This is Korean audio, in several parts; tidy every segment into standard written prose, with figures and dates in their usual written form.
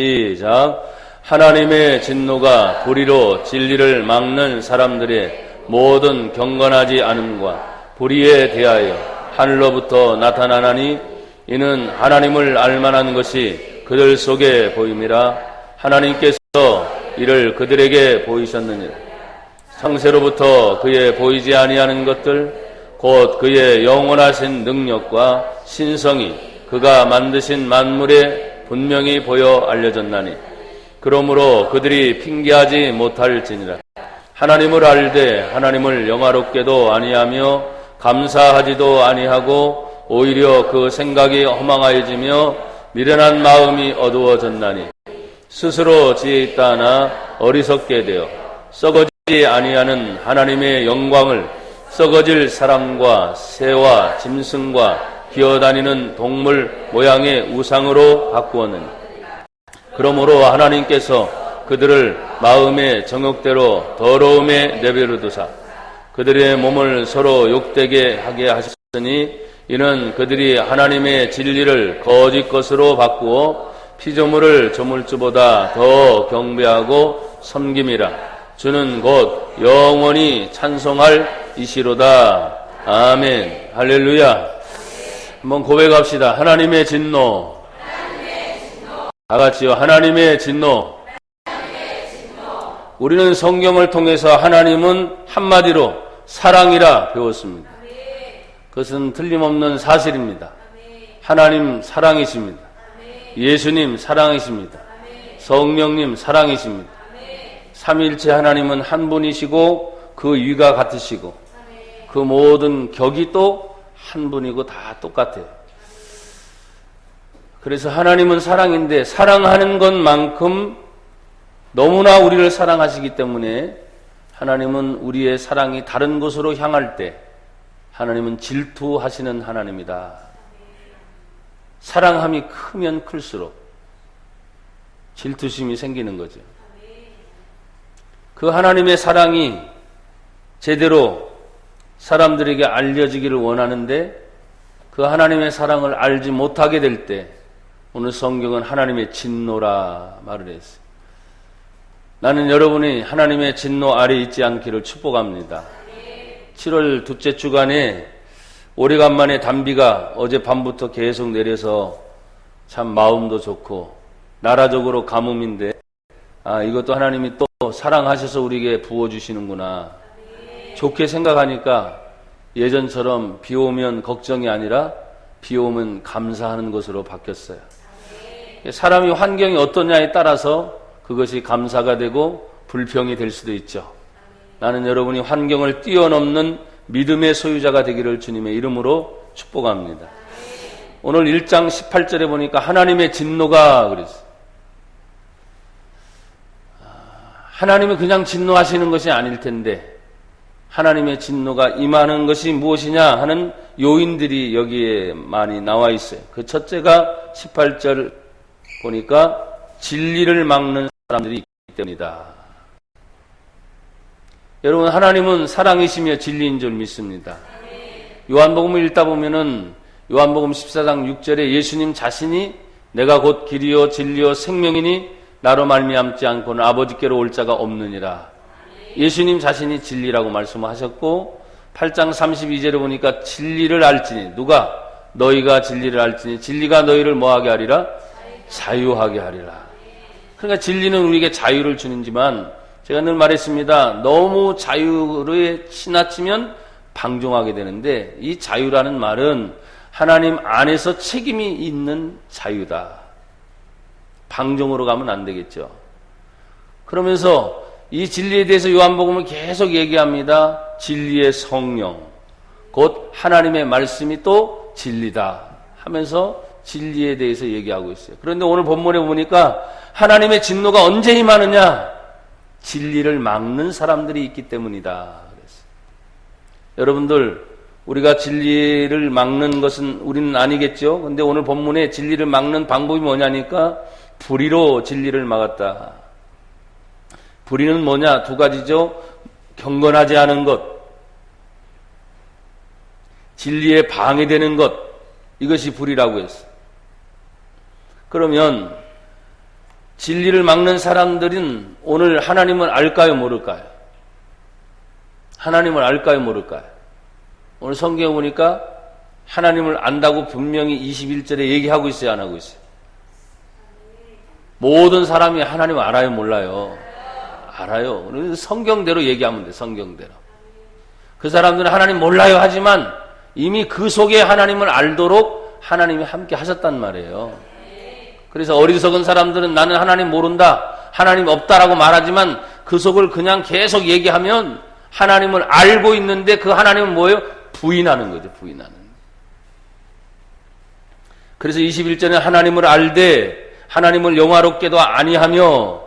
시작. 하나님의 진노가 불의로 진리를 막는 사람들의 모든 경건하지 않음과 불의에 대하여 하늘로부터 나타나나니 이는 하나님을 알만한 것이 그들 속에 보임이라. 하나님께서 이를 그들에게 보이셨느니라. 창세로부터 그의 보이지 아니하는 것들 곧 그의 영원하신 능력과 신성이 그가 만드신 만물에 분명히 보여 알려졌나니 그러므로 그들이 핑계하지 못할지니라. 하나님을 알되 하나님을 영화롭게도 아니하며 감사하지도 아니하고 오히려 그 생각이 허망하여지며 미련한 마음이 어두워졌나니 스스로 지혜 있다 하나 어리석게 되어 썩어지지 아니하는 하나님의 영광을 썩어질 사람과 새와 짐승과 기어다니는 동물 모양의 우상으로 바꾸었느니 그러므로 하나님께서 그들을 마음의 정욕대로 더러움에 내버려 두사 그들의 몸을 서로 욕되게 하게 하셨으니 이는 그들이 하나님의 진리를 거짓 것으로 바꾸어 피조물을 조물주보다 더 경배하고 섬김이라. 주는 곧 영원히 찬송할 이시로다. 아멘. 할렐루야. 한번 고백합시다. 하나님의 진노. 다 같이요. 하나님의 진노. 우리는 성경을 통해서 하나님은 한마디로 사랑이라 배웠습니다. 그것은 틀림없는 사실입니다. 하나님 사랑이십니다. 예수님 사랑이십니다. 성령님 사랑이십니다. 삼위일체 하나님은 한 분이시고 그 위가 같으시고 그 모든 격이 또 한 분이고 다 똑같아요. 그래서 하나님은 사랑인데 사랑하는 것만큼 너무나 우리를 사랑하시기 때문에 하나님은 우리의 사랑이 다른 곳으로 향할 때 하나님은 질투하시는 하나님이다. 사랑함이 크면 클수록 질투심이 생기는 거죠. 그 하나님의 사랑이 제대로 사람들에게 알려지기를 원하는데 그 하나님의 사랑을 알지 못하게 될 때 오늘 성경은 하나님의 진노라 말을 했어요. 나는 여러분이 하나님의 진노 아래 있지 않기를 축복합니다. 7월 둘째 주간에 오래간만에 단비가 어젯밤부터 계속 내려서 참 마음도 좋고 나라적으로 가뭄인데 이것도 하나님이 또 사랑하셔서 우리에게 부어주시는구나. 좋게 생각하니까 예전처럼 비 오면 걱정이 아니라 비 오면 감사하는 것으로 바뀌었어요. 사람이 환경이 어떠냐에 따라서 그것이 감사가 되고 불평이 될 수도 있죠. 나는 여러분이 환경을 뛰어넘는 믿음의 소유자가 되기를 주님의 이름으로 축복합니다. 오늘 1장 18절에 보니까 하나님의 진노가 그랬어요. 하나님은 그냥 진노하시는 것이 아닐 텐데 하나님의 진노가 임하는 것이 무엇이냐 하는 요인들이 여기에 많이 나와 있어요. 그 첫째가 18절 보니까 진리를 막는 사람들이 있기 때문이다. 여러분 하나님은 사랑이시며 진리인 줄 믿습니다. 요한복음을 읽다 보면은 요한복음 14장 6절에 예수님 자신이 내가 곧 길이요 진리요 생명이니 나로 말미암지 않고는 아버지께로 올 자가 없느니라. 예수님 자신이 진리라고 말씀하셨고 8장 32절에 보니까 진리를 알지니 누가 너희가 진리를 알지니 진리가 너희를 뭐하게 하리라? 자유하게 하리라. 그러니까 진리는 우리에게 자유를 주는지만 제가 늘 말했습니다. 너무 자유에 지나치면 방종하게 되는데 이 자유라는 말은 하나님 안에서 책임이 있는 자유다. 방종으로 가면 안 되겠죠. 그러면서 이 진리에 대해서 요한복음은 계속 얘기합니다. 진리의 성령, 곧 하나님의 말씀이 또 진리다 하면서 진리에 대해서 얘기하고 있어요. 그런데 오늘 본문에 보니까 하나님의 진노가 언제 임하느냐? 진리를 막는 사람들이 있기 때문이다. 그랬어요. 여러분들 우리가 진리를 막는 것은 우리는 아니겠죠. 근데 오늘 본문에 진리를 막는 방법이 뭐냐니까 불의로 진리를 막았다. 불의는 뭐냐? 두 가지죠. 경건하지 않은 것, 진리에 방해되는 것, 이것이 불의라고 했어요. 그러면 진리를 막는 사람들은 오늘 하나님을 알까요, 모를까요? 하나님을 알까요, 모를까요? 오늘 성경에 보니까 하나님을 안다고 분명히 21절에 얘기하고 있어요, 안 하고 있어요? 모든 사람이 하나님을 알아요, 몰라요? 알아요. 성경대로 얘기하면 돼, 성경대로. 그 사람들은 하나님 몰라요 하지만 이미 그 속에 하나님을 알도록 하나님이 함께 하셨단 말이에요. 그래서 어리석은 사람들은 나는 하나님 모른다, 하나님 없다라고 말하지만 그 속을 그냥 계속 얘기하면 하나님을 알고 있는데 그 하나님은 뭐예요? 부인하는 거죠, 부인하는. 그래서 21절에 하나님을 알되 하나님을 영화롭게도 아니하며,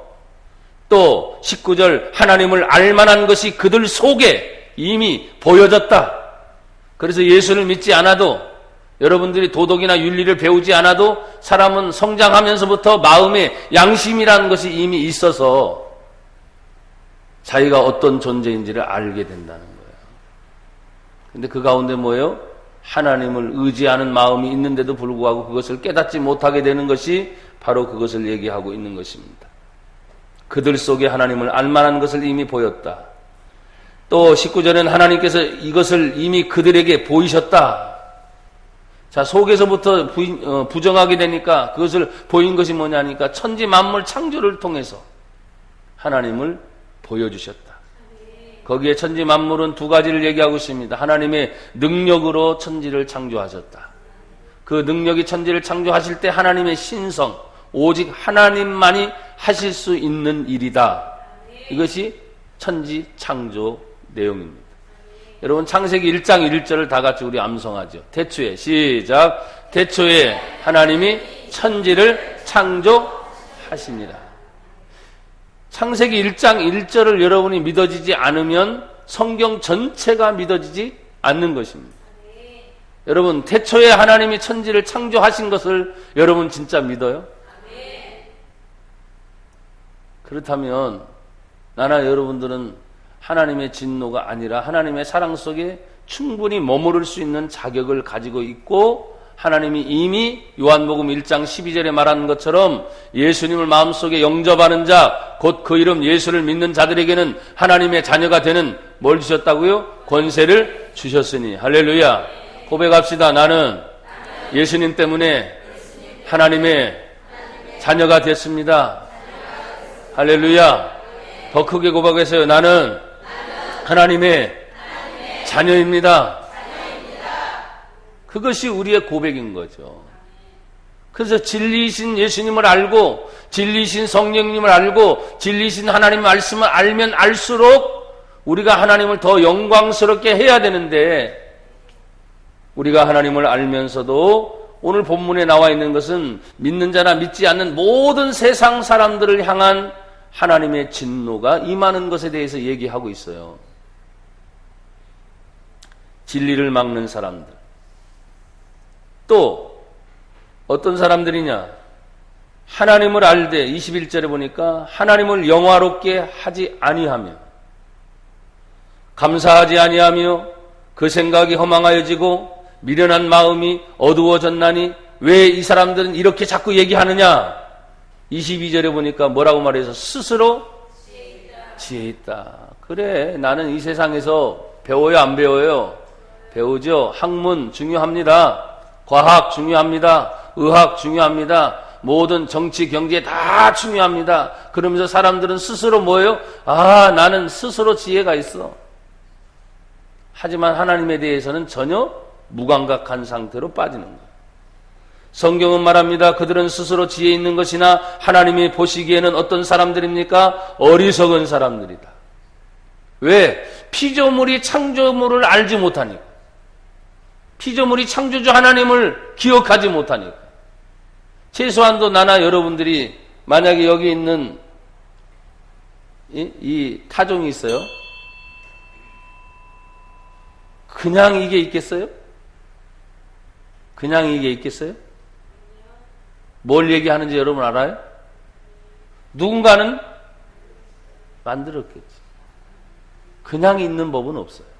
또 19절 하나님을 알만한 것이 그들 속에 이미 보여졌다. 그래서 예수를 믿지 않아도, 여러분들이 도덕이나 윤리를 배우지 않아도 사람은 성장하면서부터 마음에 양심이라는 것이 이미 있어서 자기가 어떤 존재인지를 알게 된다는 거예요. 근데 그 가운데 뭐예요? 하나님을 의지하는 마음이 있는데도 불구하고 그것을 깨닫지 못하게 되는 것이 바로 그것을 얘기하고 있는 것입니다. 그들 속에 하나님을 알만한 것을 이미 보였다. 또 19절에는 하나님께서 이것을 이미 그들에게 보이셨다. 자, 속에서부터 부정하게 되니까 그것을 보인 것이 뭐냐니까 천지 만물 창조를 통해서 하나님을 보여주셨다. 거기에 천지 만물은 두 가지를 얘기하고 있습니다. 하나님의 능력으로 천지를 창조하셨다. 그 능력이 천지를 창조하실 때 하나님의 신성, 오직 하나님만이 하실 수 있는 일이다. 이것이 천지 창조 내용입니다. 여러분, 창세기 1장 1절을 다 같이 우리 암송하죠. 태초에, 시작. 태초에 하나님이 천지를 창조하시니라. 창세기 1장 1절을 여러분이 믿어지지 않으면 성경 전체가 믿어지지 않는 것입니다. 여러분, 태초에 하나님이 천지를 창조하신 것을 여러분 진짜 믿어요? 그렇다면 나나 여러분들은 하나님의 진노가 아니라 하나님의 사랑 속에 충분히 머무를 수 있는 자격을 가지고 있고, 하나님이 이미 요한복음 1장 12절에 말하는 것처럼 예수님을 마음속에 영접하는 자, 곧 그 이름 예수를 믿는 자들에게는 하나님의 자녀가 되는 뭘 주셨다고요? 권세를 주셨으니. 할렐루야. 고백합시다. 나는 예수님 때문에 하나님의 자녀가 됐습니다. 할렐루야. 더 크게 고백해서요. 나는 하나님의 자녀입니다. 그것이 우리의 고백인 거죠. 그래서 진리이신 예수님을 알고, 진리이신 성령님을 알고, 진리이신 하나님의 말씀을 알면 알수록 우리가 하나님을 더 영광스럽게 해야 되는데, 우리가 하나님을 알면서도 오늘 본문에 나와 있는 것은 믿는 자나 믿지 않는 모든 세상 사람들을 향한 하나님의 진노가 임하는 것에 대해서 얘기하고 있어요. 진리를 막는 사람들. 또 어떤 사람들이냐? 하나님을 알되 21절에 보니까 하나님을 영화롭게 하지 아니하며, 감사하지 아니하며 그 생각이 허망하여지고 미련한 마음이 어두워졌나니, 왜 이 사람들은 이렇게 자꾸 얘기하느냐? 22절에 보니까 뭐라고 말해서 스스로 지혜 있다. 그래, 나는 이 세상에서 배워요, 안 배워요? 배우죠. 학문 중요합니다. 과학 중요합니다. 의학 중요합니다. 모든 정치, 경제 다 중요합니다. 그러면서 사람들은 스스로 뭐예요? 아, 나는 스스로 지혜가 있어. 하지만 하나님에 대해서는 전혀 무감각한 상태로 빠지는 거예요. 성경은 말합니다. 그들은 스스로 지혜 있는 것이나 하나님이 보시기에는 어떤 사람들입니까? 어리석은 사람들이다. 왜? 피조물이 창조물을 알지 못하니까. 피조물이 창조주 하나님을 기억하지 못하니까. 최소한도 나나 여러분들이 만약에 여기 있는 이 타종이 있어요. 그냥 이게 있겠어요? 그냥 이게 있겠어요? 뭘 얘기하는지 여러분 알아요? 누군가는 만들었겠지. 그냥 있는 법은 없어요.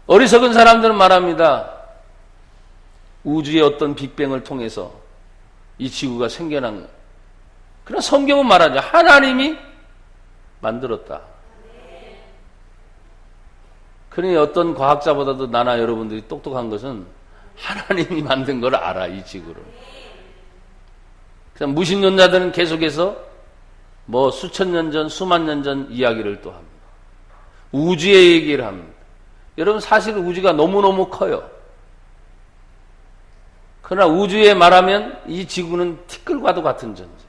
어리석은 사람들은 말합니다. 우주의 어떤 빅뱅을 통해서 이 지구가 생겨난 그러나 성경은 말하죠. 하나님이 만들었다. 그러니 어떤 과학자보다도 나나 여러분들이 똑똑한 것은 하나님이 만든 걸 알아, 이 지구를. 그래서 무신론자들은 계속해서 뭐 수천 년 전, 수만 년 전 이야기를 또 합니다. 우주의 얘기를 합니다. 여러분, 사실 우주가 너무너무 커요. 그러나 우주에 말하면 이 지구는 티끌과도 같은 존재.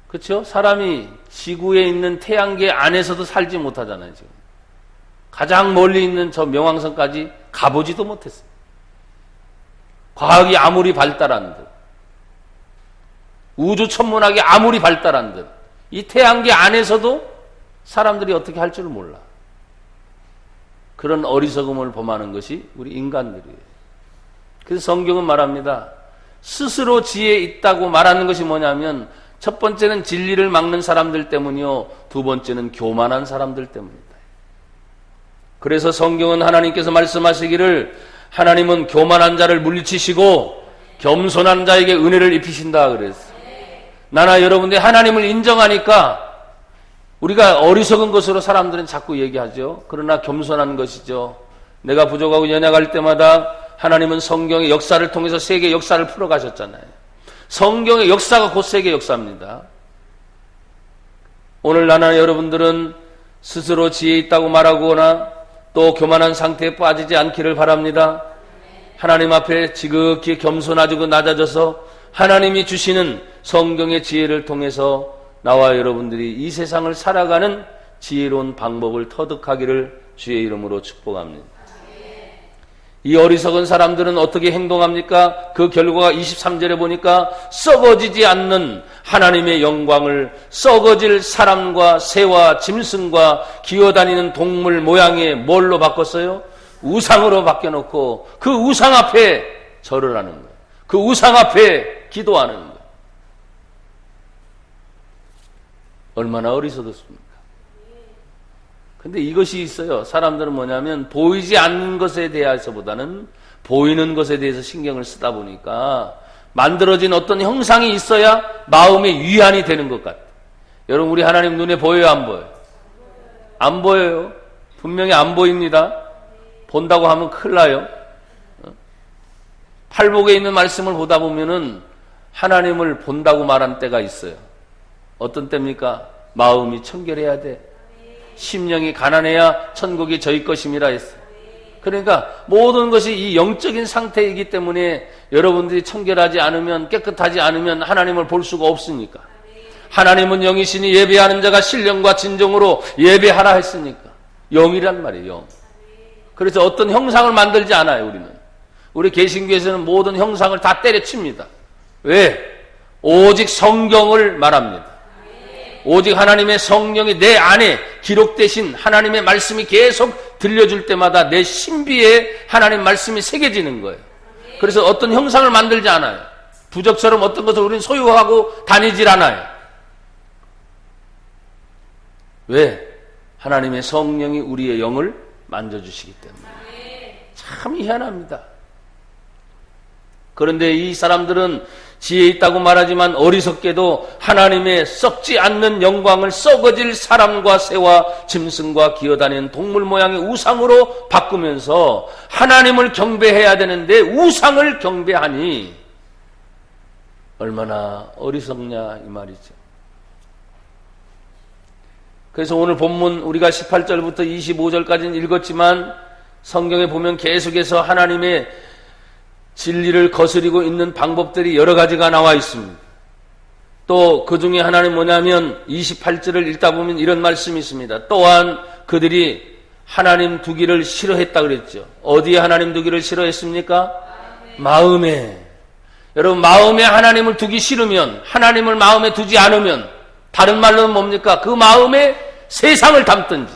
그렇죠? 사람이 지구에 있는 태양계 안에서도 살지 못하잖아요, 지금. 가장 멀리 있는 저 명왕성까지 가보지도 못했어요. 과학이 아무리 발달한 듯, 우주 천문학이 아무리 발달한 듯, 이 태양계 안에서도 사람들이 어떻게 할 줄을 몰라. 그런 어리석음을 범하는 것이 우리 인간들이에요. 그래서 성경은 말합니다. 스스로 지혜 있다고 말하는 것이 뭐냐면, 첫 번째는 진리를 막는 사람들 때문이요, 두 번째는 교만한 사람들 때문이다. 그래서 성경은 하나님께서 말씀하시기를 하나님은 교만한 자를 물리치시고 겸손한 자에게 은혜를 입히신다 그랬어요. 나나 여러분들이 하나님을 인정하니까 우리가 어리석은 것으로 사람들은 자꾸 얘기하죠. 그러나 겸손한 것이죠. 내가 부족하고 연약할 때마다 하나님은 성경의 역사를 통해서 세계 역사를 풀어가셨잖아요. 성경의 역사가 곧 세계 역사입니다. 오늘 나나 여러분들은 스스로 지혜 있다고 말하거나 또 교만한 상태에 빠지지 않기를 바랍니다. 하나님 앞에 지극히 겸손하고 낮아져서 하나님이 주시는 성경의 지혜를 통해서 나와 여러분들이 이 세상을 살아가는 지혜로운 방법을 터득하기를 주의 이름으로 축복합니다. 이 어리석은 사람들은 어떻게 행동합니까? 그 결과가 23절에 보니까 썩어지지 않는 하나님의 영광을 썩어질 사람과 새와 짐승과 기어다니는 동물 모양의 뭘로 바꿨어요? 우상으로 바뀌어놓고 그 우상 앞에 절을 하는 거예요. 그 우상 앞에 기도하는 거예요. 얼마나 어리석었습니까? 근데 이것이 있어요. 사람들은 뭐냐면 보이지 않는 것에 대해서보다는 보이는 것에 대해서 신경을 쓰다 보니까 만들어진 어떤 형상이 있어야 마음의 위안이 되는 것 같아요. 여러분, 우리 하나님 눈에 보여요, 안 보여요? 안 보여요. 분명히 안 보입니다. 본다고 하면 큰일 나요. 팔복에 있는 말씀을 보다 보면은 하나님을 본다고 말한 때가 있어요. 어떤 때입니까? 마음이 청결해야 돼. 심령이 가난해야 천국이 저희 것임이라 했어요. 그러니까 모든 것이 이 영적인 상태이기 때문에 여러분들이 청결하지 않으면, 깨끗하지 않으면 하나님을 볼 수가 없으니까. 하나님은 영이시니 예배하는 자가 신령과 진정으로 예배하라 했으니까. 영이란 말이에요, 영. 그래서 어떤 형상을 만들지 않아요, 우리는. 우리 개신교에서는 모든 형상을 다 때려칩니다. 왜? 오직 성경을 말합니다. 오직 하나님의 성령이 내 안에 기록되신 하나님의 말씀이 계속 들려줄 때마다 내 신비에 하나님 말씀이 새겨지는 거예요. 그래서 어떤 형상을 만들지 않아요. 부적처럼 어떤 것을 우리는 소유하고 다니질 않아요. 왜? 하나님의 성령이 우리의 영을 만져주시기 때문에. 참 희한합니다. 그런데 이 사람들은 지혜 있다고 말하지만 어리석게도 하나님의 썩지 않는 영광을 썩어질 사람과 새와 짐승과 기어다니는 동물 모양의 우상으로 바꾸면서 하나님을 경배해야 되는데 우상을 경배하니 얼마나 어리석냐 이 말이죠. 그래서 오늘 본문 우리가 18절부터 25절까지는 읽었지만 성경에 보면 계속해서 하나님의 진리를 거스리고 있는 방법들이 여러 가지가 나와 있습니다. 또 그 중에 하나는 뭐냐면 28절을 읽다 보면 이런 말씀이 있습니다. 또한 그들이 하나님 두기를 싫어했다 그랬죠. 어디에 하나님 두기를 싫어했습니까? 마음에. 여러분, 마음에 하나님을 두기 싫으면, 하나님을 마음에 두지 않으면 다른 말로는 뭡니까? 그 마음에 세상을 담든지,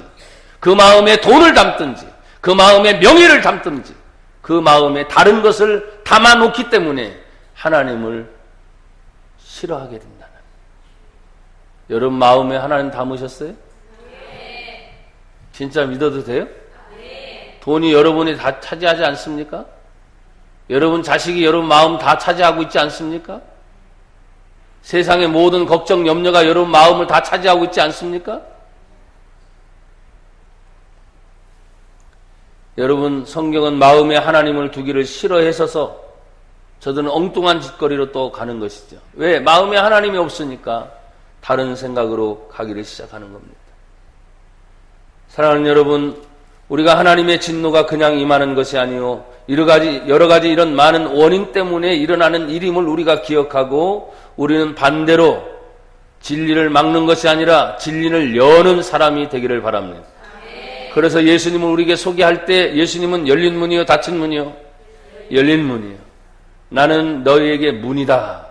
그 마음에 돈을 담든지, 그 마음에 명예를 담든지, 그 마음에 다른 것을 담아놓기 때문에 하나님을 싫어하게 된다는. 여러분 마음에 하나님 담으셨어요? 네. 진짜 믿어도 돼요? 네. 돈이 여러분이 다 차지하지 않습니까? 여러분 자식이 여러분 마음 다 차지하고 있지 않습니까? 세상의 모든 걱정, 염려가 여러분 마음을 다 차지하고 있지 않습니까? 여러분 성경은 마음에 하나님을 두기를 싫어해서서 저들은 엉뚱한 짓거리로 또 가는 것이죠. 왜? 마음에 하나님이 없으니까 다른 생각으로 가기를 시작하는 겁니다. 사랑하는 여러분, 우리가 하나님의 진노가 그냥 임하는 것이 아니요 여러 가지 이런 많은 원인 때문에 일어나는 일임을 우리가 기억하고 우리는 반대로 진리를 막는 것이 아니라 진리를 여는 사람이 되기를 바랍니다. 그래서 예수님을 우리에게 소개할 때 예수님은 열린 문이요 닫힌 문이요? 열린 문이요. 나는 너희에게 문이다.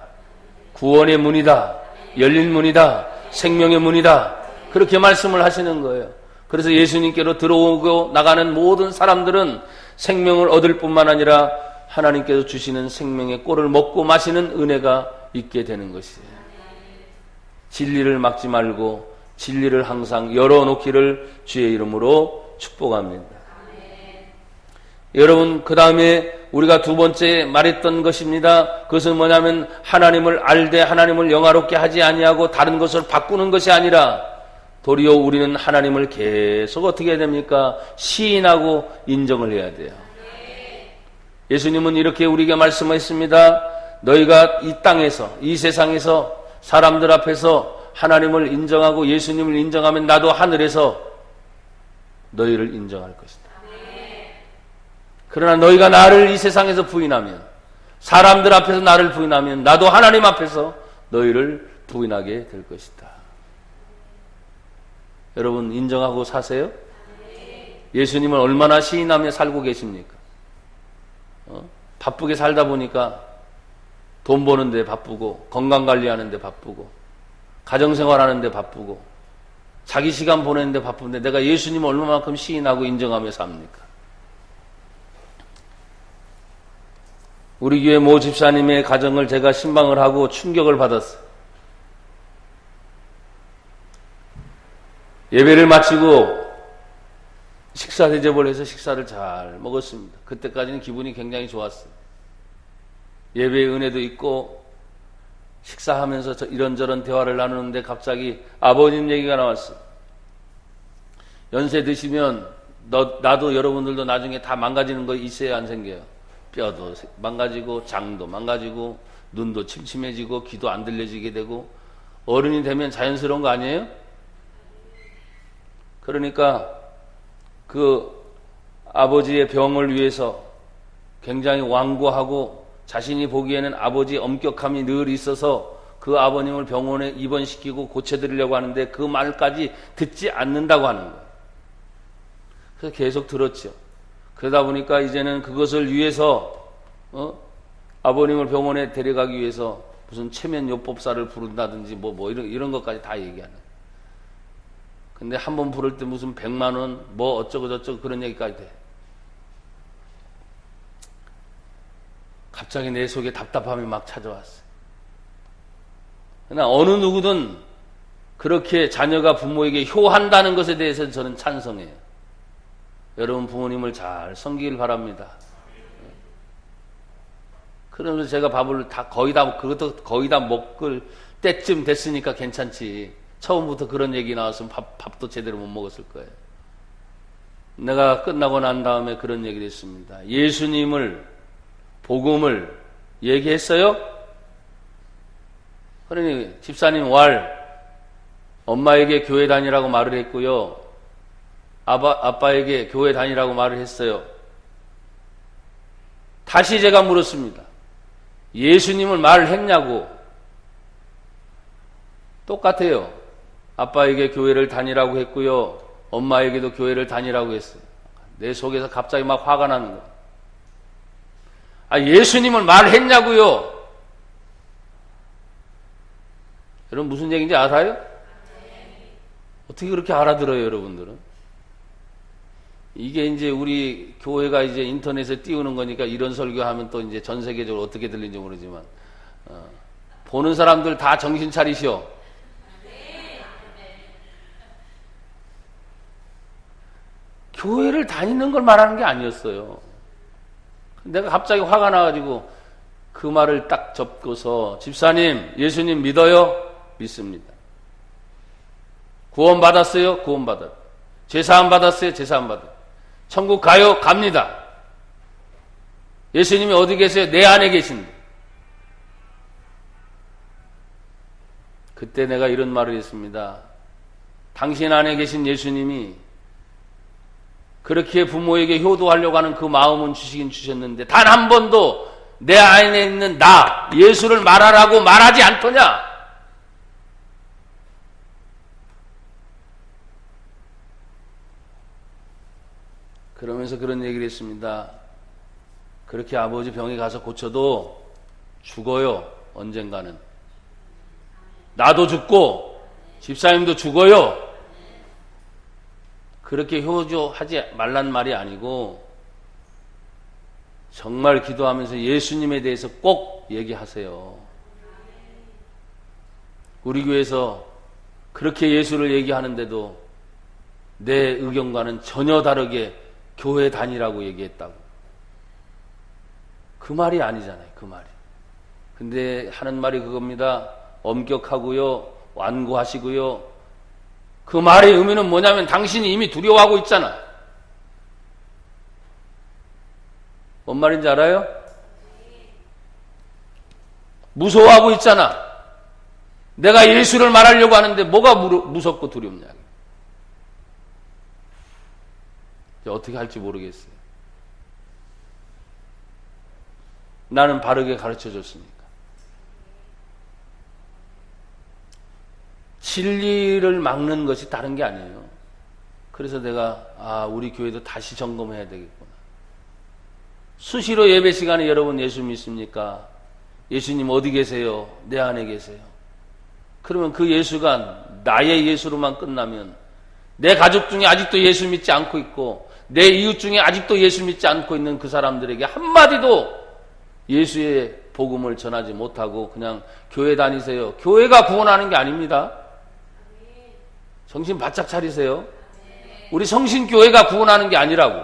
구원의 문이다. 열린 문이다. 생명의 문이다. 그렇게 말씀을 하시는 거예요. 그래서 예수님께로 들어오고 나가는 모든 사람들은 생명을 얻을 뿐만 아니라 하나님께서 주시는 생명의 꼴을 먹고 마시는 은혜가 있게 되는 것이에요. 진리를 막지 말고 진리를 항상 열어놓기를 주의 이름으로 축복합니다. 여러분, 그 다음에 우리가 두 번째 말했던 것입니다. 그것은 뭐냐면 하나님을 알되 하나님을 영화롭게 하지 아니하고 다른 것을 바꾸는 것이 아니라 도리어 우리는 하나님을 계속 어떻게 해야 됩니까? 시인하고 인정을 해야 돼요. 예수님은 이렇게 우리에게 말씀하셨습니다. 너희가 이 땅에서, 이 세상에서 사람들 앞에서 하나님을 인정하고 예수님을 인정하면 나도 하늘에서 너희를 인정할 것이다. 그러나 너희가 나를 이 세상에서 부인하면, 사람들 앞에서 나를 부인하면 나도 하나님 앞에서 너희를 부인하게 될 것이다. 여러분 인정하고 사세요? 예수님을 얼마나 시인하며 살고 계십니까? 바쁘게 살다 보니까 돈 버는데 바쁘고 건강관리하는데 바쁘고 가정생활하는데 바쁘고 자기 시간 보내는데 바쁜데 내가 예수님을 얼마만큼 시인하고 인정하며 삽니까? 우리 교회 모 집사님의 가정을 제가 신방을 하고 충격을 받았어요. 예배를 마치고 식사 대접을 해서 식사를 잘 먹었습니다. 그때까지는 기분이 굉장히 좋았어요. 예배의 은혜도 있고 식사하면서 이런저런 대화를 나누는데 갑자기 아버님 얘기가 나왔어요. 연세 드시면 나도 여러분들도 나중에 다 망가지는 거 있어요, 안 생겨요? 뼈도 망가지고 장도 망가지고 눈도 침침해지고 귀도 안 들려지게 되고 어른이 되면 자연스러운 거 아니에요? 그러니까 그 아버지의 병을 위해서 굉장히 완고하고 자신이 보기에는 아버지의 엄격함이 늘 있어서 그 아버님을 병원에 입원시키고 고쳐드리려고 하는데 그 말까지 듣지 않는다고 하는 거예요. 그래서 계속 들었죠. 그러다 보니까 이제는 그것을 위해서 아버님을 병원에 데려가기 위해서 무슨 체면요법사를 부른다든지 뭐 이런 것까지 다 얘기하는 거예요. 근데 한 번 부를 때 무슨 100만 원 뭐 어쩌고 저쩌고 그런 얘기까지 돼. 갑자기 내 속에 답답함이 막 찾아왔어요. 그러나 어느 누구든 그렇게 자녀가 부모에게 효한다는 것에 대해서 저는 찬성해요. 여러분 부모님을 잘 섬기길 바랍니다. 그러면서 제가 밥을 그것도 거의 다 먹을 때쯤 됐으니까 괜찮지. 처음부터 그런 얘기 나왔으면 밥도 제대로 못 먹었을 거예요. 내가 끝나고 난 다음에 그런 얘기를 했습니다. 예수님을, 복음을 얘기했어요? 그러니 집사님 엄마에게 교회 다니라고 말을 했고요. 아빠에게 교회 다니라고 말을 했어요. 다시 제가 물었습니다. 예수님을 말을 했냐고. 똑같아요. 아빠에게 교회를 다니라고 했고요. 엄마에게도 교회를 다니라고 했어요. 내 속에서 갑자기 막 화가 나는 거예요. 예수님을 말했냐고요. 여러분 무슨 얘기인지 알아요? 어떻게 그렇게 알아들어요, 여러분들은? 이게 이제 우리 교회가 이제 인터넷에 띄우는 거니까 이런 설교하면 또 이제 전 세계적으로 어떻게 들리는지 모르지만 보는 사람들 다 정신 차리시오. 교회를 다니는 걸 말하는 게 아니었어요. 내가 갑자기 화가 나가지고 그 말을 딱 접고서 집사님, 예수님 믿어요? 믿습니다. 구원 받았어요? 구원 받았어요. 제사함 받았어요? 제사함 받았어요. 천국 가요? 갑니다. 예수님이 어디 계세요? 내 안에 계신다. 그때 내가 이런 말을 했습니다. 당신 안에 계신 예수님이 그렇게 부모에게 효도하려고 하는 그 마음은 주시긴 주셨는데 단 한 번도 내 안에 있는 나, 예수를 말하라고 말하지 않더냐? 그러면서 그런 얘기를 했습니다. 그렇게 아버지 병에 가서 고쳐도 죽어요. 언젠가는. 나도 죽고 집사님도 죽어요. 그렇게 효조하지 말란 말이 아니고 정말 기도하면서 예수님에 대해서 꼭 얘기하세요. 우리 교회에서 그렇게 예수를 얘기하는데도 내 의견과는 전혀 다르게 교회 다니라고 얘기했다고. 그 말이 아니잖아요. 그 말이. 근데 하는 말이 그겁니다. 엄격하고요. 완고하시고요. 그 말의 의미는 뭐냐면 당신이 이미 두려워하고 있잖아. 뭔 말인지 알아요? 무서워하고 있잖아. 내가 예수를 말하려고 하는데 뭐가 무섭고 두렵냐. 어떻게 할지 모르겠어요. 나는 바르게 가르쳐줬으니까. 진리를 막는 것이 다른 게 아니에요. 그래서 내가 우리 교회도 다시 점검해야 되겠구나. 수시로 예배 시간에 여러분 예수 믿습니까? 예수님 어디 계세요? 내 안에 계세요. 그러면 그 예수가 나의 예수로만 끝나면 내 가족 중에 아직도 예수 믿지 않고 있고 내 이웃 중에 아직도 예수 믿지 않고 있는 그 사람들에게 한마디도 예수의 복음을 전하지 못하고 그냥 교회 다니세요. 교회가 구원하는 게 아닙니다. 정신 바짝 차리세요. 우리 성신교회가 구원하는 게 아니라고.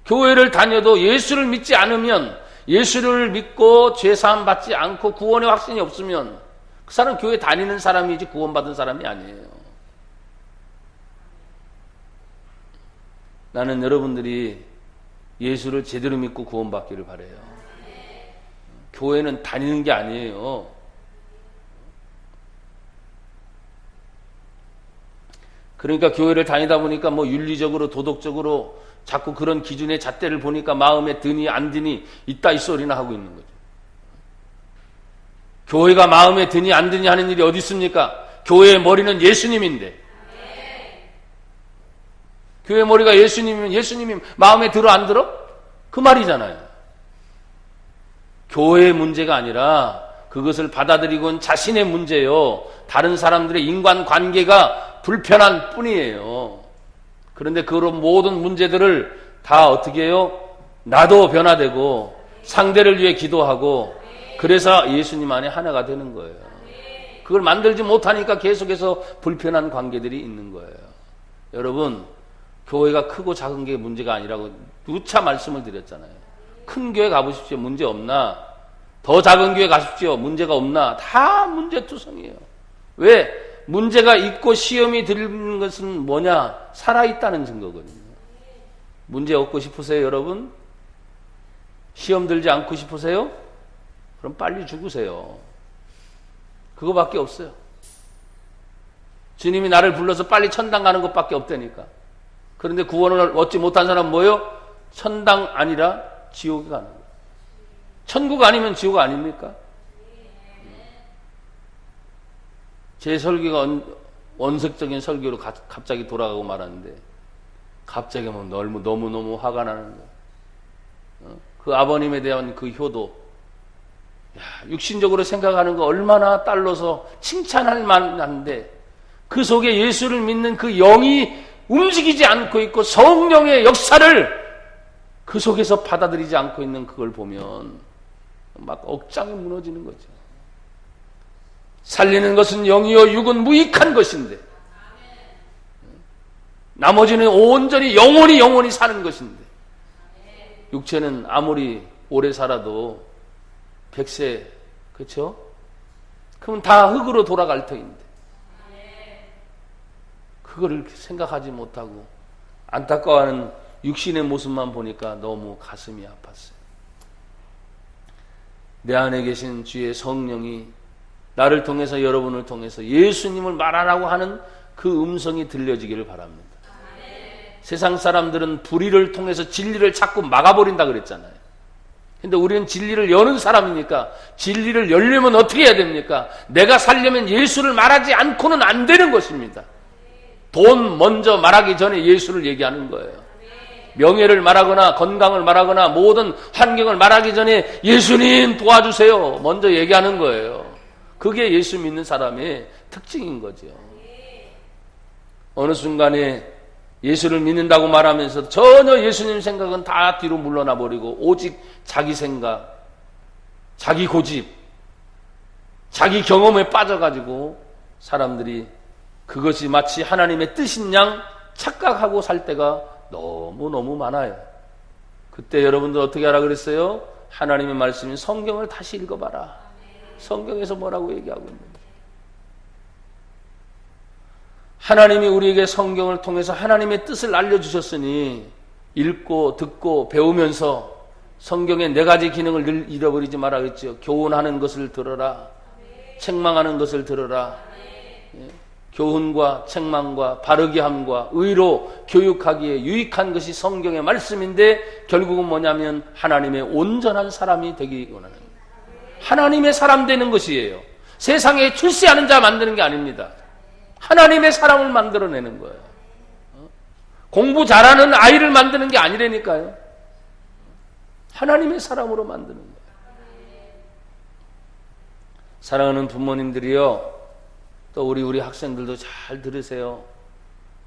교회를 다녀도 예수를 믿지 않으면, 예수를 믿고 죄사함 받지 않고 구원의 확신이 없으면 그 사람 교회 다니는 사람이지 구원받은 사람이 아니에요. 나는 여러분들이 예수를 제대로 믿고 구원받기를 바라요. 교회는 다니는 게 아니에요. 그러니까 교회를 다니다 보니까 뭐 윤리적으로 도덕적으로 자꾸 그런 기준의 잣대를 보니까 마음에 드니 안 드니 있다 이 소리나 하고 있는 거죠. 교회가 마음에 드니 안 드니 하는 일이 어디 있습니까? 교회의 머리는 예수님인데. 교회 머리가 예수님이면 예수님이 마음에 들어 안 들어? 그 말이잖아요. 교회의 문제가 아니라 그것을 받아들이고는 자신의 문제요. 다른 사람들의 인간관계가 불편한 뿐이에요. 그런데 그런 모든 문제들을 다 어떻게 해요? 나도 변화되고 상대를 위해 기도하고 그래서 예수님 안에 하나가 되는 거예요. 그걸 만들지 못하니까 계속해서 불편한 관계들이 있는 거예요. 여러분, 교회가 크고 작은 게 문제가 아니라고 누차 말씀을 드렸잖아요. 큰 교회 가보십시오. 문제 없나? 더 작은 교회 가십시오. 문제가 없나? 다 문제투성이에요. 왜? 문제가 있고 시험이 들는 것은 뭐냐? 살아있다는 증거거든요. 문제 없고 싶으세요, 여러분? 시험 들지 않고 싶으세요? 그럼 빨리 죽으세요. 그거밖에 없어요. 주님이 나를 불러서 빨리 천당 가는 것밖에 없다니까. 그런데 구원을 얻지 못한 사람은 뭐예요? 천당 아니라 지옥에 가는 거예요. 천국 아니면 지옥 아닙니까? 제 설교가 원색적인 설교로 갑자기 돌아가고 말았는데 갑자기 뭐 너무너무 화가 나는 거예요. 그 아버님에 대한 그 효도, 육신적으로 생각하는 거 얼마나 딸로서 칭찬할 만한데 그 속에 예수를 믿는 그 영이 움직이지 않고 있고 성령의 역사를 그 속에서 받아들이지 않고 있는 그걸 보면 막 억장이 무너지는 거죠. 살리는 것은 영이요 육은 무익한 것인데 나머지는 온전히 영원히 사는 것인데 육체는 아무리 오래 살아도 100세, 그렇죠? 그럼 다 흙으로 돌아갈 터인데 그거를 생각하지 못하고 안타까워하는 육신의 모습만 보니까 너무 가슴이 아팠어요. 내 안에 계신 주의 성령이 나를 통해서, 여러분을 통해서 예수님을 말하라고 하는 그 음성이 들려지기를 바랍니다. 세상 사람들은 불의를 통해서 진리를 자꾸 막아버린다 그랬잖아요. 근데 우리는 진리를 여는 사람이니까 진리를 열려면 어떻게 해야 됩니까? 내가 살려면 예수를 말하지 않고는 안 되는 것입니다. 돈 먼저 말하기 전에 예수를 얘기하는 거예요. 명예를 말하거나 건강을 말하거나 모든 환경을 말하기 전에 예수님 도와주세요 먼저 얘기하는 거예요. 그게 예수 믿는 사람의 특징인 거죠. 어느 순간에 예수를 믿는다고 말하면서 전혀 예수님 생각은 다 뒤로 물러나 버리고 오직 자기 생각, 자기 고집, 자기 경험에 빠져가지고 사람들이 그것이 마치 하나님의 뜻인 양 착각하고 살 때가 너무너무 많아요. 그때 여러분들 어떻게 하라 그랬어요? 하나님의 말씀인 성경을 다시 읽어봐라. 성경에서 뭐라고 얘기하고 있는지. 하나님이 우리에게 성경을 통해서 하나님의 뜻을 알려주셨으니 읽고 듣고 배우면서 성경의 4가지 기능을 늘 잃어버리지 말아 그랬죠. 교훈하는 것을 들어라. 책망하는 것을 들어라. 교훈과 책망과 바르게 함과 의로 교육하기에 유익한 것이 성경의 말씀인데 결국은 뭐냐면 하나님의 온전한 사람이 되기 원하는 거예요. 하나님의 사람 되는 것이에요. 세상에 출세하는 자 만드는 게 아닙니다. 하나님의 사람을 만들어내는 거예요. 공부 잘하는 아이를 만드는 게 아니라니까요. 하나님의 사람으로 만드는 거예요. 사랑하는 부모님들이요, 또 우리 학생들도 잘 들으세요.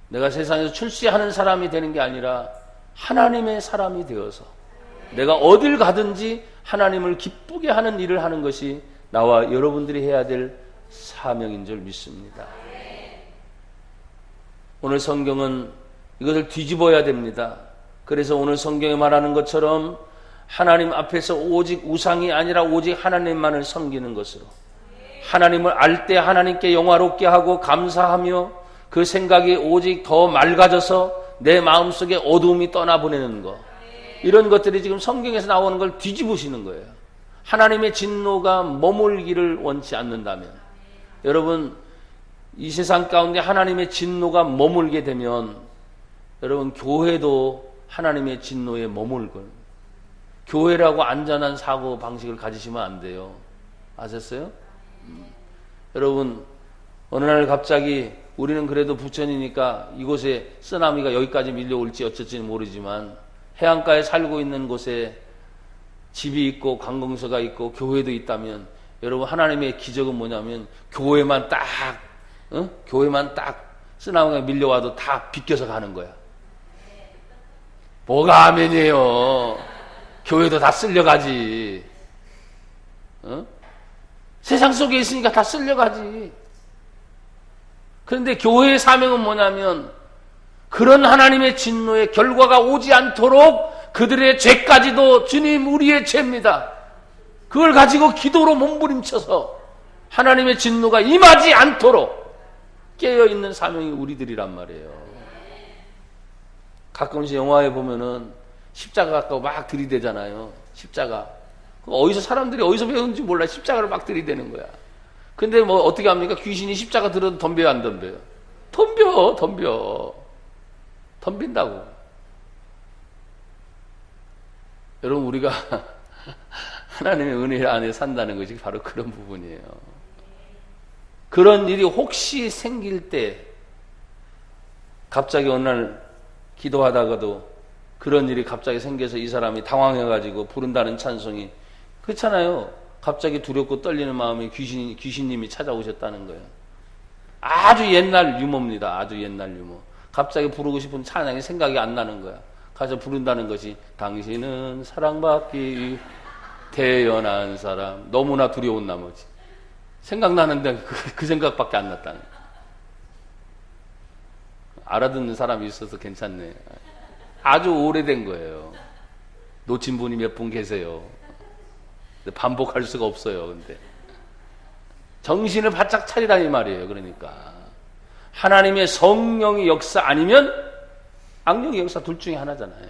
내가 세상에서 출세하는 사람이 되는 게 아니라 하나님의 사람이 되어서 내가 어딜 가든지 하나님을 기쁘게 하는 일을 하는 것이 나와 여러분들이 해야 될 사명인 줄 믿습니다. 오늘 성경은 이것을 뒤집어야 됩니다. 그래서 오늘 성경에 말하는 것처럼 하나님 앞에서 오직 우상이 아니라 오직 하나님만을 섬기는 것으로 하나님을 알 때 하나님께 영화롭게 하고 감사하며 그 생각이 오직 더 맑아져서 내 마음속에 어두움이 떠나보내는 것, 이런 것들이 지금 성경에서 나오는 걸 뒤집으시는 거예요. 하나님의 진노가 머물기를 원치 않는다면, 여러분 이 세상 가운데 하나님의 진노가 머물게 되면 여러분 교회도 하나님의 진노에 머물걸. 교회라고 안전한 사고 방식을 가지시면 안 돼요. 아셨어요? 여러분 어느 날 갑자기 우리는 그래도 부천이니까 이곳에 쓰나미가 여기까지 밀려올지 어쩔지는 모르지만 해안가에 살고 있는 곳에 집이 있고 관공서가 있고 교회도 있다면 여러분 하나님의 기적은 뭐냐면 교회만 딱 쓰나미가 밀려와도 다 비껴서 가는 거야. 뭐가 아멘이에요. 교회도 다 쓸려가지. 세상 속에 있으니까 다 쓸려가지. 그런데 교회의 사명은 뭐냐면 그런 하나님의 진노의 결과가 오지 않도록 그들의 죄까지도 주님 우리의 죄입니다. 그걸 가지고 기도로 몸부림쳐서 하나님의 진노가 임하지 않도록 깨어있는 사명이 우리들이란 말이에요. 가끔씩 영화에 보면은 십자가 갖고 막 들이대잖아요. 십자가. 어디서 사람들이 어디서 배우는지 몰라. 십자가를 막 들이대는 거야. 근데 뭐 어떻게 합니까? 귀신이 십자가 들어도 덤벼요, 안 덤벼요? 덤벼. 덤빈다고. 여러분 우리가 하나님의 은혜 안에 산다는 것이 바로 그런 부분이에요. 그런 일이 혹시 생길 때 갑자기 어느 날 기도하다가도 그런 일이 갑자기 생겨서 이 사람이 당황해가지고 부른다는 찬송이 그렇잖아요. 갑자기 두렵고 떨리는 마음에 귀신님이 찾아오셨다는 거예요. 아주 옛날 유머입니다. 아주 옛날 유머. 갑자기 부르고 싶은 찬양이 생각이 안 나는 거야. 가서 부른다는 것이 당신은 사랑받기 태어난 사람. 너무나 두려운 나머지 생각나는데 그 생각밖에 안 났다는 거야. 알아듣는 사람이 있어서 괜찮네. 아주 오래된 거예요. 놓친 분이 몇 분 계세요. 근데 반복할 수가 없어요. 근데 정신을 바짝 차리라 이 말이에요. 그러니까 하나님의 성령의 역사 아니면 악령의 역사 둘 중에 하나잖아요.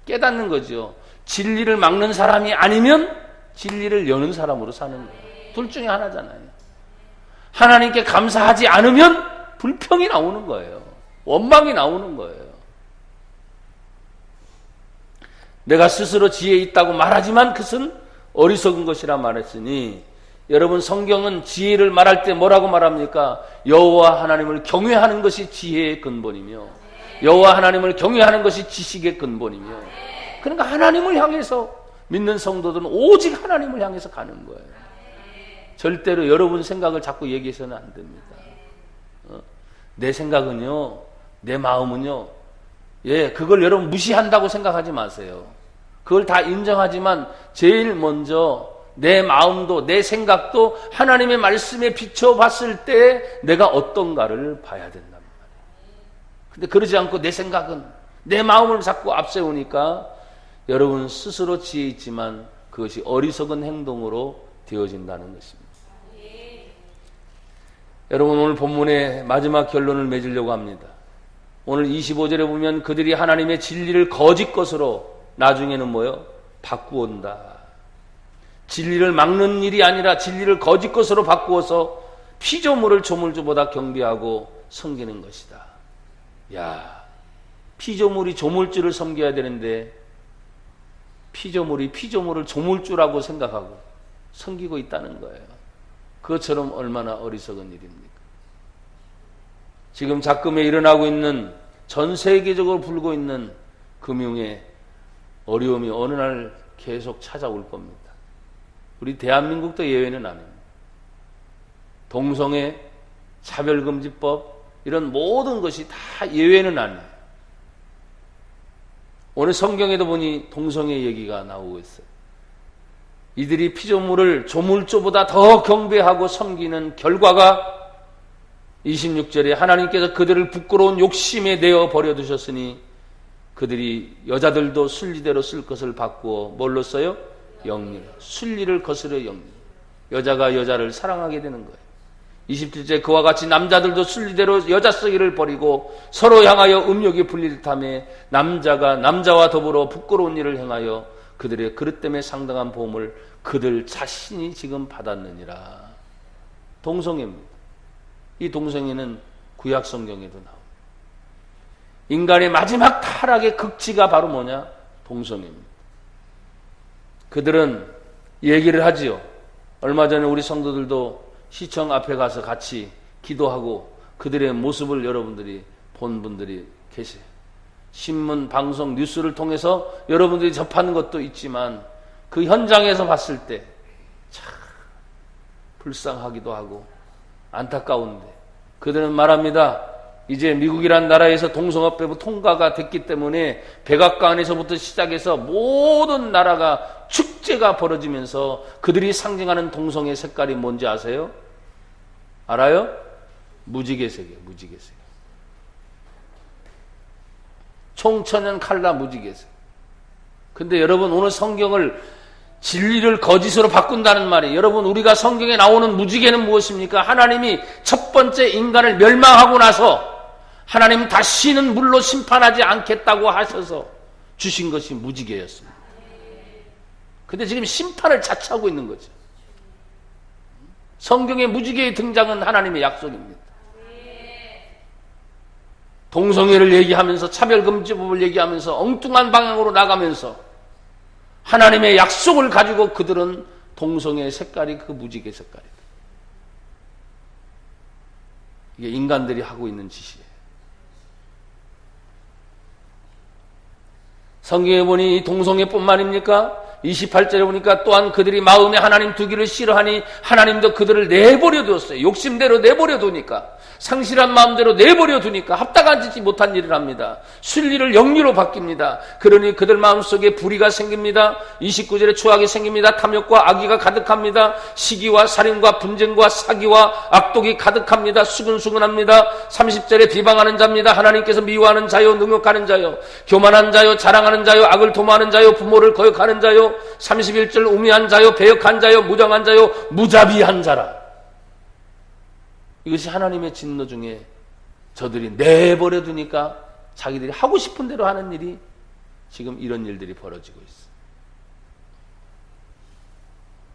깨닫는 거죠. 진리를 막는 사람이 아니면 진리를 여는 사람으로 사는 거예요. 둘 중에 하나잖아요. 하나님께 감사하지 않으면 불평이 나오는 거예요. 원망이 나오는 거예요. 내가 스스로 지혜 있다고 말하지만 그것은 어리석은 것이라 말했으니, 여러분 성경은 지혜를 말할 때 뭐라고 말합니까? 여호와 하나님을 경외하는 것이 지혜의 근본이며 여호와 하나님을 경외하는 것이 지식의 근본이며, 그러니까 하나님을 향해서 믿는 성도들은 오직 하나님을 향해서 가는 거예요. 절대로 여러분 생각을 자꾸 얘기해서는 안 됩니다. 내 생각은요, 내 마음은요, 그걸 여러분 무시한다고 생각하지 마세요. 그걸 다 인정하지만 제일 먼저 내 마음도 내 생각도 하나님의 말씀에 비춰봤을 때 내가 어떤가를 봐야 된단 말이에요. 근데 그러지 않고 내 생각은, 내 마음을 자꾸 앞세우니까 여러분 스스로 지혜 있지만 그것이 어리석은 행동으로 되어진다는 것입니다. 여러분 오늘 본문의 마지막 결론을 맺으려고 합니다. 오늘 25절에 보면 그들이 하나님의 진리를 거짓 것으로 나중에는 바꾸온다. 진리를 막는 일이 아니라 진리를 거짓 것으로 바꾸어서 피조물을 조물주보다 경배하고 섬기는 것이다. 야, 피조물이 조물주를 섬겨야 되는데 피조물이 피조물을 조물주라고 생각하고 섬기고 있다는 거예요. 그것처럼 얼마나 어리석은 일입니까? 지금 작금에 일어나고 있는, 전 세계적으로 불고 있는 금융의 어려움이 어느 날 계속 찾아올 겁니다. 우리 대한민국도 예외는 아닙니다. 동성애, 차별금지법, 이런 모든 것이 다 예외는 아니에요. 오늘 성경에도 보니 동성애 얘기가 나오고 있어요. 이들이 피조물을 조물주보다 더 경배하고 섬기는 결과가 26절에 하나님께서 그들을 부끄러운 욕심에 내어 버려두셨으니 그들이 여자들도 순리대로 쓸 것을 바꾸어 뭘로 써요? 영리. 순리를 거스려 영리. 여자가 여자를 사랑하게 되는 거예요. 27절 그와 같이 남자들도 순리대로 여자 쓰기를 버리고 서로 향하여 음욕이 불릴 탐에 남자가 남자와 더불어 부끄러운 일을 행하여 그들의 그릇 때문에 상당한 보험을 그들 자신이 지금 받았느니라. 동성애입니다. 이 동성애는 구약 성경에도 나옵니다. 인간의 마지막 타락의 극치가 바로 뭐냐? 동성애입니다. 그들은 얘기를 하지요. 얼마 전에 우리 성도들도 시청 앞에 가서 같이 기도하고 그들의 모습을 여러분들이 본 분들이 계세요. 신문, 방송, 뉴스를 통해서 여러분들이 접하는 것도 있지만 그 현장에서 봤을 때 참 불쌍하기도 하고 안타까운데, 그들은 말합니다. 이제 미국이란 나라에서 동성애법 통과가 됐기 때문에 백악관에서부터 시작해서 모든 나라가 축제가 벌어지면서 그들이 상징하는 동성애 색깔이 뭔지 아세요? 알아요? 무지개색이에요. 무지개색. 총천연 칼라 무지개색. 근데 여러분 오늘 성경을 진리를 거짓으로 바꾼다는 말이에요. 여러분 우리가 성경에 나오는 무지개는 무엇입니까? 하나님이 첫 번째 인간을 멸망하고 나서 하나님 다시는 물로 심판하지 않겠다고 하셔서 주신 것이 무지개였습니다. 근데 지금 심판을 자처하고 있는 거죠. 성경의 무지개의 등장은 하나님의 약속입니다. 동성애를 얘기하면서 차별금지법을 얘기하면서 엉뚱한 방향으로 나가면서 하나님의 약속을 가지고 그들은 동성애의 색깔이 그 무지개 색깔이다. 이게 인간들이 하고 있는 짓이에요. 성경에 보니 이 동성애뿐만입니까? 28절에 보니까 또한 그들이 마음에 하나님 두기를 싫어하니 하나님도 그들을 내버려 두었어요. 욕심대로 내버려 두니까, 상실한 마음대로 내버려 두니까 합당하지 못한 일을 합니다. 순리를 영리로 바뀝니다. 그러니 그들 마음속에 불의가 생깁니다. 29절에 추악이 생깁니다. 탐욕과 악의가 가득합니다. 시기와 살인과 분쟁과 사기와 악독이 가득합니다. 수근수근합니다. 30절에 비방하는 자입니다. 하나님께서 미워하는 자요, 능욕하는 자요, 교만한 자요, 자랑하는 자요, 악을 도모하는 자요, 부모를 거역하는 자요, 31절 우매한 자요, 배역한 자요, 무정한 자요, 무자비한 자라. 이것이 하나님의 진노 중에 저들이 내버려 두니까 자기들이 하고 싶은 대로 하는 일이 지금 이런 일들이 벌어지고 있어.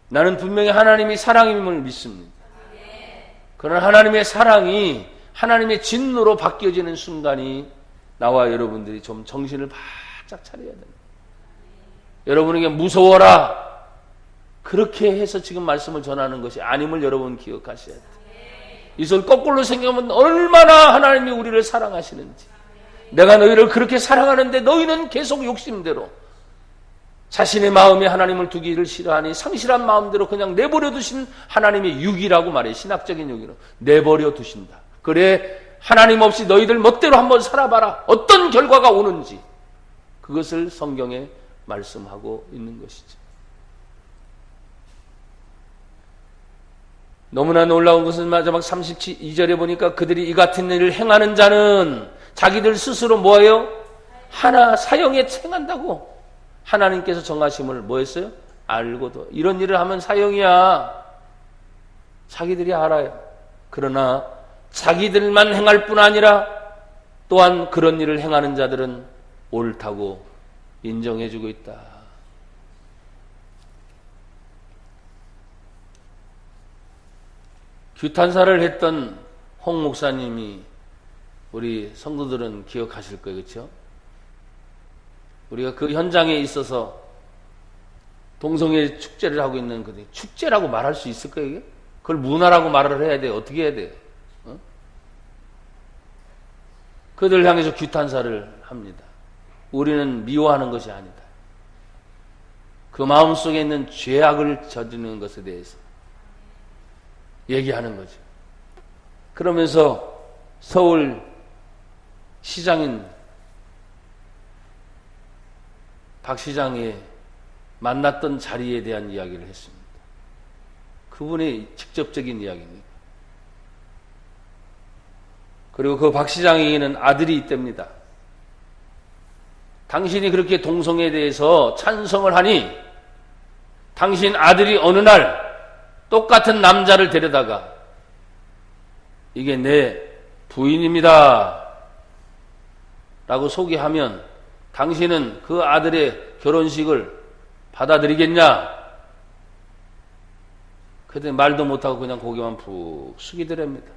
나는 분명히 하나님이 사랑임을 믿습니다. 그러나 하나님의 사랑이 하나님의 진노로 바뀌어지는 순간이 나와 여러분들이 좀 정신을 바짝 차려야 됩니다. 여러분에게 무서워라, 그렇게 해서 지금 말씀을 전하는 것이 아님을 여러분 기억하셔야 돼요. 이걸 거꾸로 생각하면 얼마나 하나님이 우리를 사랑하시는지, 내가 너희를 그렇게 사랑하는데 너희는 계속 욕심대로 자신의 마음에 하나님을 두기를 싫어하니 상실한 마음대로 그냥 내버려 두신 하나님의 육이라고 말해. 신학적인 육이로 내버려 두신다. 그래, 하나님 없이 너희들 멋대로 한번 살아봐라, 어떤 결과가 오는지, 그것을 성경에 말씀하고 있는 것이죠. 너무나 놀라운 것은 마지막 32절에 보니까 그들이 이 같은 일을 행하는 자는 자기들 스스로 뭐예요? 하나 사형에 행한다고. 하나님께서 정하심을 뭐 했어요? 알고도. 이런 일을 하면 사형이야. 자기들이 알아요. 그러나 자기들만 행할 뿐 아니라 또한 그런 일을 행하는 자들은 옳다고 인정해주고 있다. 규탄사를 했던 홍 목사님이 우리 성도들은 기억하실 거예요. 그렇죠? 우리가 그 현장에 있어서 동성애 축제를 하고 있는 그 축제라고 말할 수 있을까요? 이게? 그걸 문화라고 말을 해야 돼요. 어떻게 해야 돼요? 그들 향해서 규탄사를 합니다. 우리는 미워하는 것이 아니다. 그 마음속에 있는 죄악을 저지르는 것에 대해서 얘기하는 거죠. 그러면서 서울 시장인 박 시장이 만났던 자리에 대한 이야기를 했습니다. 그분의 직접적인 이야기입니다. 그리고 그 박 시장에게는 아들이 있답니다. 당신이 그렇게 동성애에 대해서 찬성을 하니 당신 아들이 어느 날 똑같은 남자를 데려다가 이게 내 부인입니다 라고 소개하면 당신은 그 아들의 결혼식을 받아들이겠냐? 그때 말도 못하고 그냥 고개만 푹 숙이더랍니다.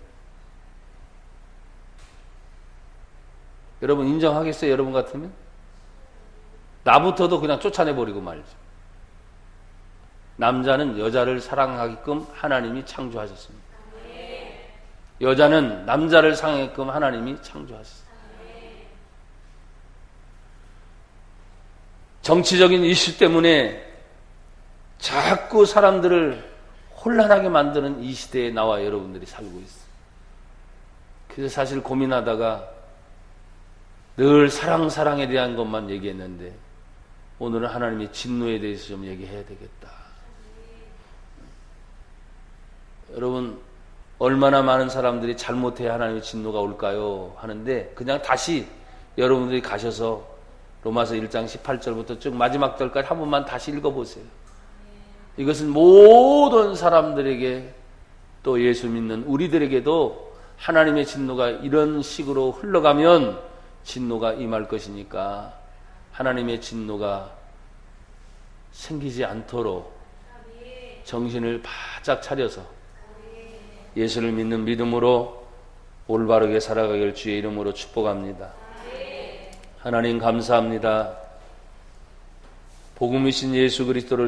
여러분 인정하겠어요? 여러분 같으면? 나부터도 그냥 쫓아내버리고 말이죠. 남자는 여자를 사랑하게끔 하나님이 창조하셨습니다. 여자는 남자를 사랑하게끔 하나님이 창조하셨습니다. 정치적인 이슈 때문에 자꾸 사람들을 혼란하게 만드는 이 시대에 나와 여러분들이 살고 있어요. 그래서 사실 고민하다가 늘 사랑에 대한 것만 얘기했는데 오늘은 하나님의 진노에 대해서 좀 얘기해야 되겠다. 여러분, 얼마나 많은 사람들이 잘못해야 하나님의 진노가 올까요? 하는데 그냥 다시 여러분들이 가셔서 로마서 1장 18절부터 쭉 마지막 절까지 한 번만 다시 읽어보세요. 이것은 모든 사람들에게 또 예수 믿는 우리들에게도 하나님의 진노가 이런 식으로 흘러가면 진노가 임할 것이니까 하나님의 진노가 생기지 않도록 정신을 바짝 차려서 예수를 믿는 믿음으로 올바르게 살아가길 주의 이름으로 축복합니다. 하나님 감사합니다. 복음이신 예수 그리스도를